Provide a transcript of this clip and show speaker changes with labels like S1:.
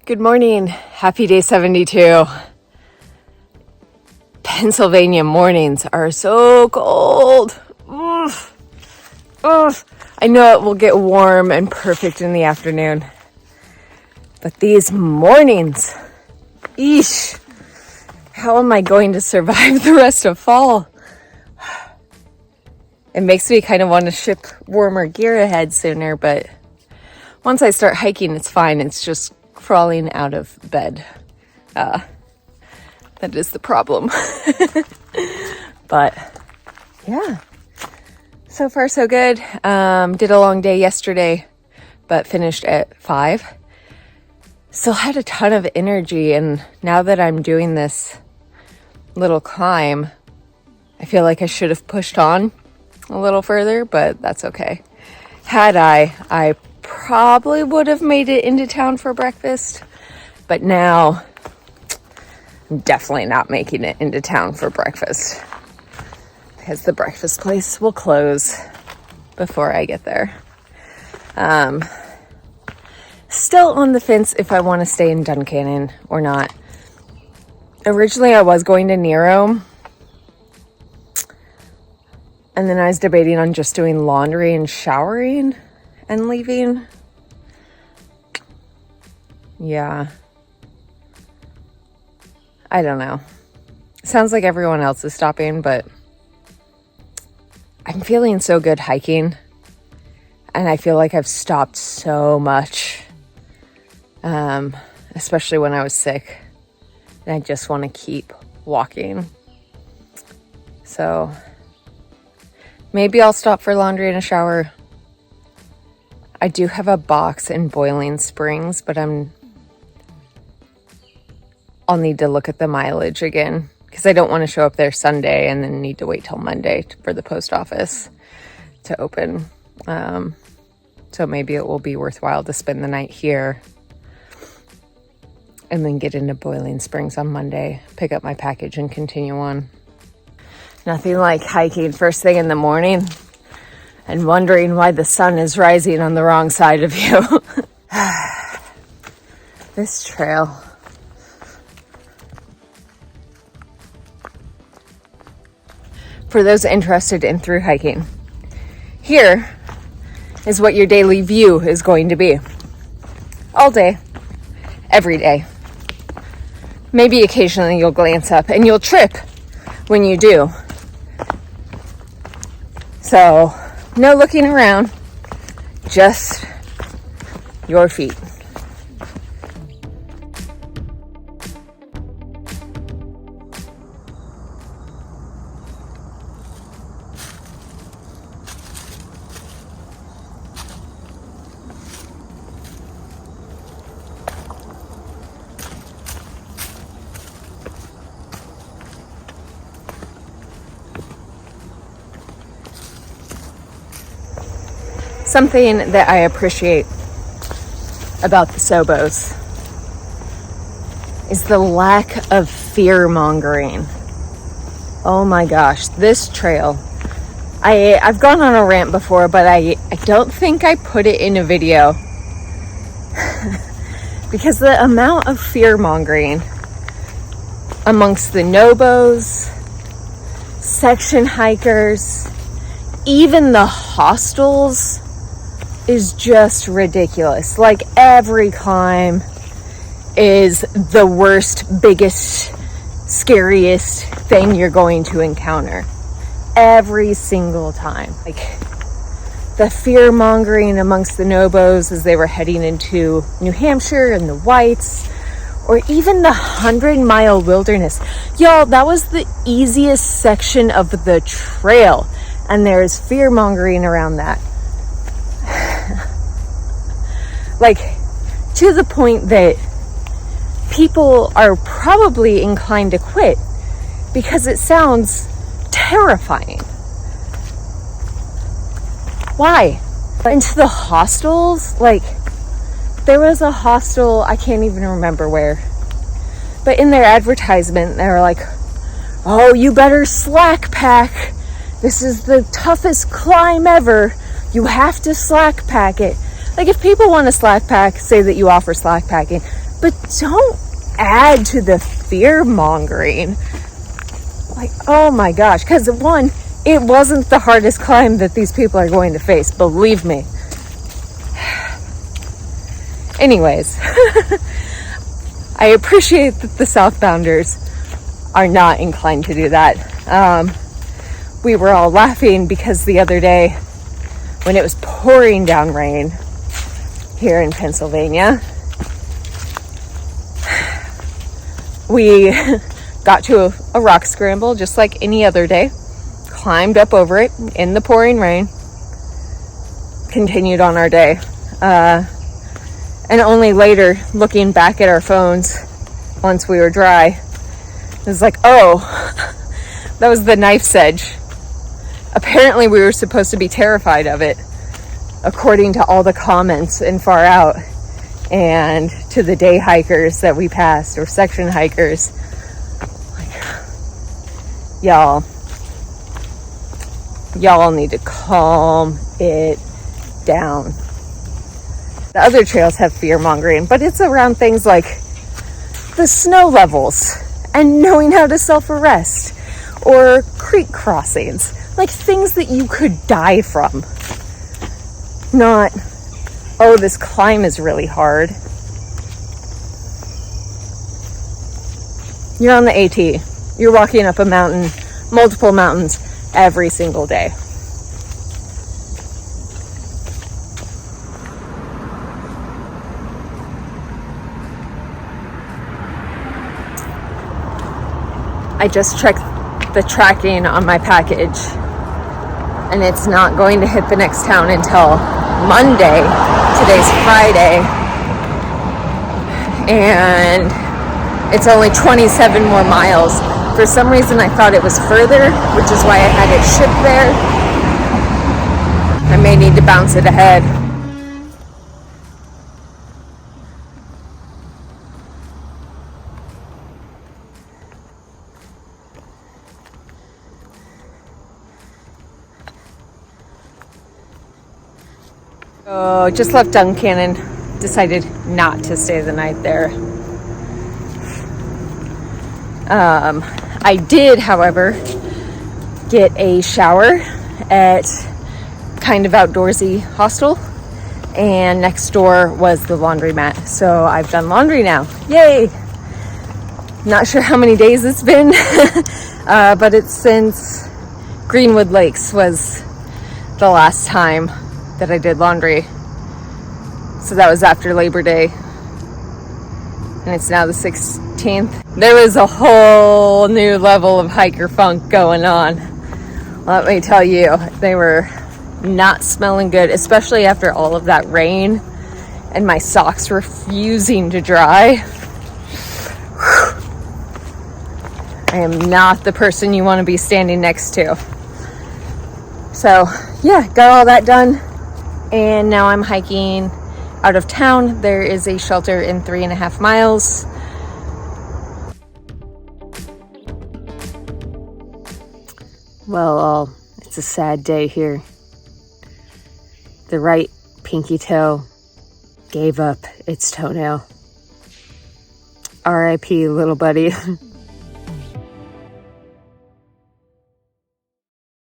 S1: Good morning. Happy day 72. Pennsylvania mornings are so cold. Oof. Oof. I know it will get warm and perfect in the afternoon, but these mornings, eesh, how am I going to survive the rest of fall? It makes me kind of want to ship warmer gear ahead sooner, but once I start hiking, it's fine. It's just crawling out of bed. That is the problem. But yeah, so far so good. Did a long day yesterday, but finished at 5. Still had a ton of energy, and now that I'm doing this little climb, I feel like I should have pushed on a little further, but that's okay. Had I probably would have made it into town for breakfast, but now I'm definitely not making it into town for breakfast because the breakfast place will close before I get there. Still on the fence if I want to stay in Duncannon or not. Originally I was going to Nero, and then I was debating on just doing laundry and showering and leaving. Yeah. I don't know. Sounds like everyone else is stopping, but I'm feeling so good hiking. And I feel like I've stopped so much. Especially when I was sick. And I just want to keep walking. So maybe I'll stop for laundry and a shower. I do have a box in Boiling Springs, but I'll need to look at the mileage again because I don't want to show up there Sunday and then need to wait till Monday for the post office to open. So maybe it will be worthwhile to spend the night here and then get into Boiling Springs on Monday, pick up my package and continue on. Nothing like hiking first thing in the morning and wondering why the sun is rising on the wrong side of you. This trail. For those interested in through hiking, here is what your daily view is going to be. All day, every day. Maybe occasionally you'll glance up and you'll trip when you do. So, no looking around, just your feet. Something that I appreciate about the SOBOs is the lack of fear mongering. Oh my gosh, this trail. I've gone on a rant before, but I don't think I put it in a video because the amount of fear mongering amongst the Nobos, section hikers, even the hostels is just ridiculous. Like every climb is the worst, biggest, scariest thing you're going to encounter. Every single time. Like the fear mongering amongst the Nobos as they were heading into New Hampshire and the Whites, or even the 100-mile wilderness. Y'all, that was the easiest section of the trail, and there's fear mongering around that. Like, to the point that people are probably inclined to quit because it sounds terrifying. Why? Into the hostels, like, there was a hostel, I can't even remember where, but in their advertisement, they were like, oh, you better slack pack. This is the toughest climb ever. You have to slack pack it. Like, if people want to slack pack, say that you offer slack packing, but don't add to the fear mongering. Like, oh my gosh, because one, it wasn't the hardest climb that these people are going to face, believe me. Anyways, I appreciate that the southbounders are not inclined to do that. We were all laughing because the other day when it was pouring down rain here in Pennsylvania, we got to a rock scramble just like any other day, climbed up over it in the pouring rain, continued on our day. And only later, looking back at our phones once we were dry, it was like, oh, that was the knife's edge. Apparently we were supposed to be terrified of it, according to all the comments and far out, and to the day hikers that we passed, or section hikers. Like, y'all need to calm it down. The other trails have fear mongering, but it's around things like the snow levels and knowing how to self-arrest, or creek crossings, like things that you could die from. Not, oh, this climb is really hard. You're on the AT. You're walking up a mountain, multiple mountains, every single day. I just checked the tracking on my package, and it's not going to hit the next town until Monday. Today's Friday, and it's only 27 more miles. For some reason I thought it was further, which is why I had it shipped there. I may need to bounce it ahead. Oh, just left Duncannon. Decided not to stay the night there. I did, however, get a shower at kind of outdoorsy hostel, and next door was the laundromat. So I've done laundry now. Yay! Not sure how many days it's been, but it's since Greenwood Lakes was the last time that I did laundry. So that was after Labor Day, and it's now the 16th. There was a whole new level of hiker funk going on. Let me tell you, they were not smelling good, especially after all of that rain and my socks refusing to dry. I am not the person you want to be standing next to. So yeah, got all that done, and now I'm hiking out of town. There is a shelter in 3.5 miles. Well, it's a sad day here. The right pinky toe gave up its toenail. R.I.P. little buddy.